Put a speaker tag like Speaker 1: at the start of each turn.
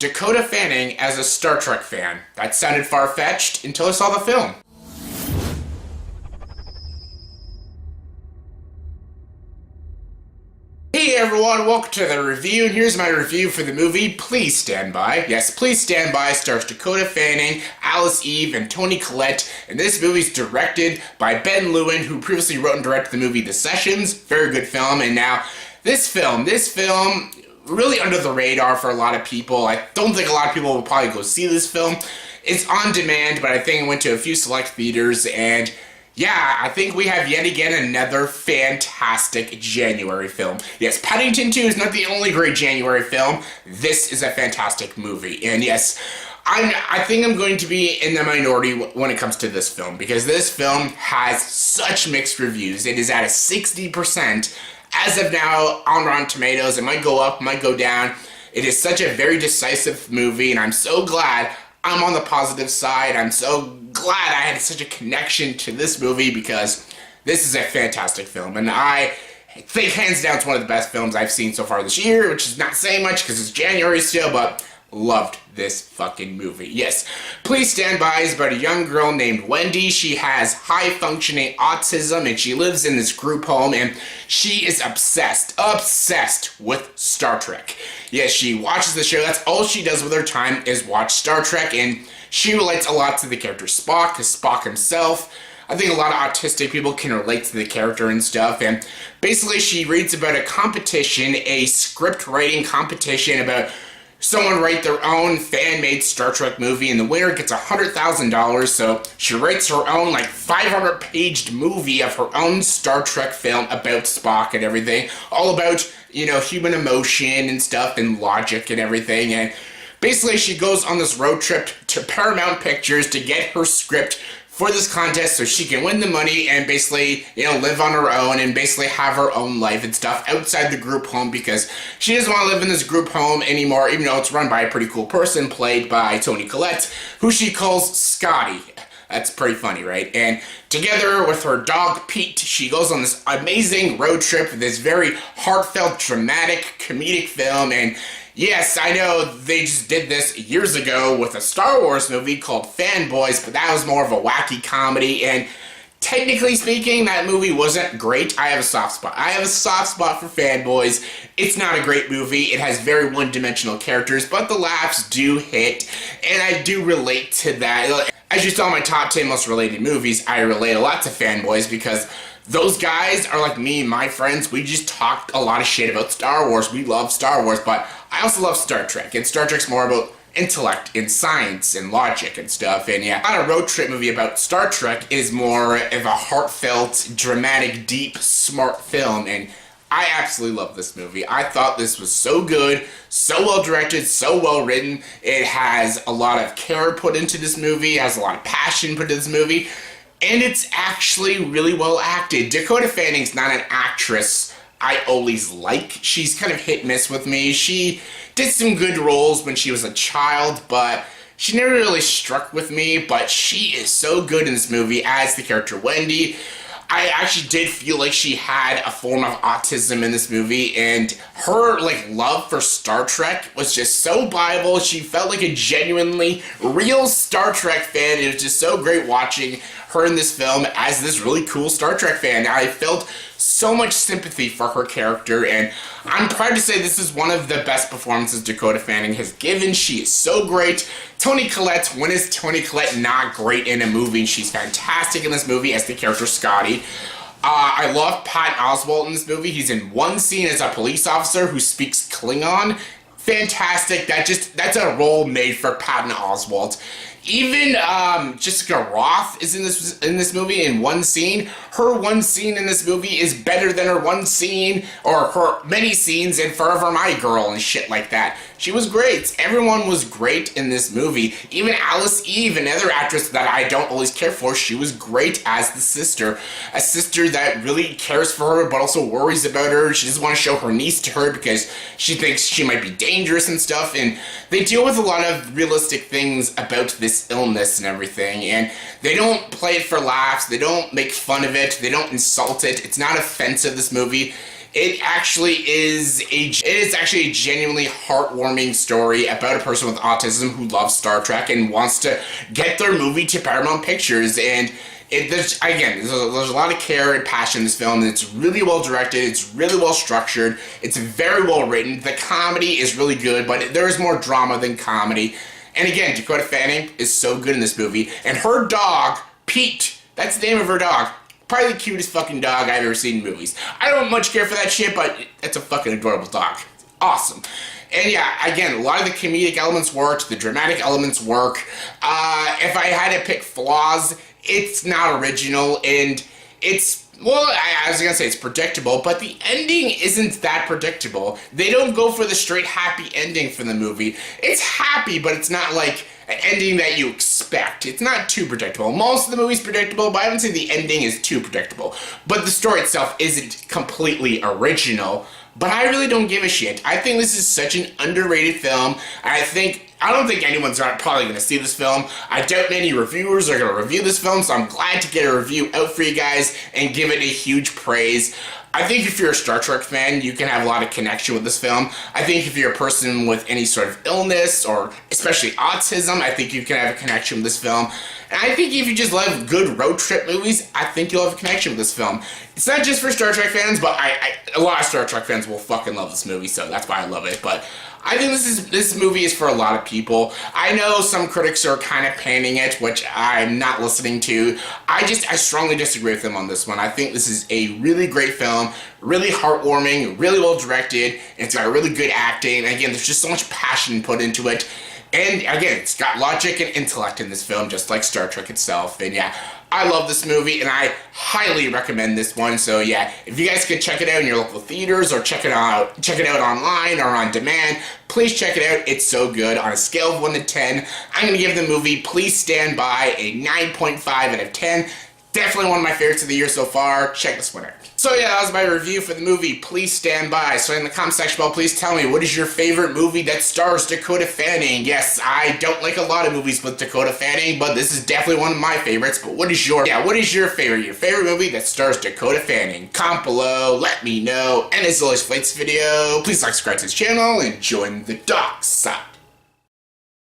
Speaker 1: Dakota Fanning as a Star Trek fan. That sounded far-fetched until I saw the film. Hey everyone, welcome to the review, and here's my review for the movie Please Stand By. Yes, Please Stand By stars Dakota Fanning, Alice Eve, and Toni Collette, and this movie's directed by Lewin, who previously wrote and directed the movie The Sessions. Very good film, and now this film, really under the radar for a lot of people. I don't think a lot of people will probably go see this film. It's on demand, but I think it went to a few select theaters, and yeah, I think we have yet again another fantastic January film. Yes, Paddington 2 is not the only great January film. This is a fantastic movie. And yes, I think I'm going to be in the minority when it comes to this film, because this film has such mixed reviews. It is at a 60% as of now on Rotten Tomatoes. It might go up, might go down. It is such a very decisive movie, and I'm so glad I'm on the positive side. I'm so glad I had such a connection to this movie, because this is a fantastic film, and I think hands down it's one of the best films I've seen so far this year, which is not saying much because it's January still, but loved this fucking movie. Yes, Please Stand By is about a young girl named Wendy. She has high-functioning autism, and she lives in this group home, and she is obsessed with Star Trek. Yes, she watches the show. That's all she does with her time is watch Star Trek, and she relates a lot to the character Spock, because Spock himself, I think a lot of autistic people can relate to the character and stuff, and basically she reads about a competition, a script writing competition about someone write their own fan-made Star Trek movie, and the winner gets $100,000, so she writes her own, 500-paged movie of her own Star Trek film about Spock and everything, all about, human emotion and stuff, and logic and everything, and basically she goes on this road trip to Paramount Pictures to get her script for this contest so she can win the money and basically, live on her own and basically have her own life and stuff outside the group home, because she doesn't want to live in this group home anymore, even though it's run by a pretty cool person played by Toni Collette, who she calls Scotty. That's pretty funny, right? And together with her dog Pete, she goes on this amazing road trip with this very heartfelt, dramatic, comedic film. And yes, I know they just did this years ago with a Star Wars movie called Fanboys, but that was more of a wacky comedy, and technically speaking, that movie wasn't great. I have a soft spot. I have a soft spot for Fanboys. It's not a great movie. It has very one-dimensional characters, but the laughs do hit, and I do relate to that. As you saw in my top 10 most related movies, I relate a lot to Fanboys, because those guys are like me and my friends. We just talk a lot of shit about Star Wars. We love Star Wars, but I also love Star Trek, and Star Trek's more about intellect and science and logic and stuff, and yeah, not a road trip movie about Star Trek. Is more of a heartfelt, dramatic, deep, smart film, and I absolutely love this movie. I thought this was so good, so well directed, so well written. It has a lot of care put into this movie, it has a lot of passion put into this movie, and it's actually really well acted. Dakota Fanning's not an actress I always like. She's kind of hit and miss with me. She did some good roles when she was a child, but she never really struck with me, but she is so good in this movie as the character Wendy. I actually did feel like she had a form of autism in this movie, and her love for Star Trek was just so believable. She felt like a genuinely real Star Trek fan. It was just so great watching her in this film as this really cool Star Trek fan. I felt so much sympathy for her character, and I'm proud to say this is one of the best performances Dakota Fanning has given. She is so great. Toni Collette, when is Toni Collette not great in a movie? She's fantastic in this movie as the character Scotty. I love Patton Oswalt in this movie. He's in one scene as a police officer who speaks Klingon. Fantastic. That's a role made for Patton Oswalt. Even Jessica Rothe is in this movie in one scene. Her one scene in this movie is better than her one scene, or her many scenes in Forever My Girl and shit like that. She was great. Everyone was great in this movie. Even Alice Eve, another actress that I don't always care for, she was great as the sister. A sister that really cares for her but also worries about her. She doesn't want to show her niece to her because she thinks she might be dangerous and stuff. And they deal with a lot of realistic things about this illness and everything. And they don't play it for laughs. They don't make fun of it. They don't insult it. It's not offensive, this movie. it is actually a genuinely heartwarming story about a person with autism who loves Star Trek and wants to get their movie to Paramount Pictures. And there's a lot of care and passion in this film, and it's really well directed, it's really well structured, it's very well written, the comedy is really good, but there is more drama than comedy. And again, Dakota Fanning is so good in this movie, and her dog, Pete, that's the name of her dog, probably the cutest fucking dog I've ever seen in movies. I don't much care for that shit, but it's a fucking adorable dog. Awesome. And yeah, again, a lot of the comedic elements worked, the dramatic elements work. If I had to pick flaws, it's not original, and it's, well, I was gonna say it's predictable, but the ending isn't that predictable. They don't go for the straight happy ending for the movie. It's happy, but it's not like an ending that you expect. It's not too predictable. Most of the movie's predictable, but I wouldn't say the ending is too predictable. But the story itself isn't completely original, but I really don't give a shit. I think this is such an underrated film. I don't think anyone's probably going to see this film. I doubt many reviewers are going to review this film, so I'm glad to get a review out for you guys and give it a huge praise. I think if you're a Star Trek fan, you can have a lot of connection with this film. I think if you're a person with any sort of illness, or especially autism, I think you can have a connection with this film. And I think if you just love good road trip movies, I think you'll have a connection with this film. It's not just for Star Trek fans, but a lot of Star Trek fans will fucking love this movie, so that's why I love it. But I think this movie is for a lot of people. I know some critics are kind of panning it, which I'm not listening to. I strongly disagree with them on this one. I think this is a really great film, really heartwarming, really well directed, and it's got really good acting. And again, there's just so much passion put into it. And again, it's got logic and intellect in this film, just like Star Trek itself. And yeah, I love this movie, and I highly recommend this one. So yeah, if you guys could check it out in your local theaters, or check it out online or on demand, please check it out. It's so good. On a scale of 1 to 10, I'm going to give the movie Please Stand By a 9.5 out of 10. Definitely one of my favorites of the year so far. Check this one out. So yeah, that was my review for the movie Please Stand By. So in the comment section below, please tell me, what is your favorite movie that stars Dakota Fanning? Yes, I don't like a lot of movies with Dakota Fanning, but this is definitely one of my favorites. But what is your favorite movie that stars Dakota Fanning? Comment below, let me know. And as always, for this video, please like, subscribe to this channel, and join the dark side.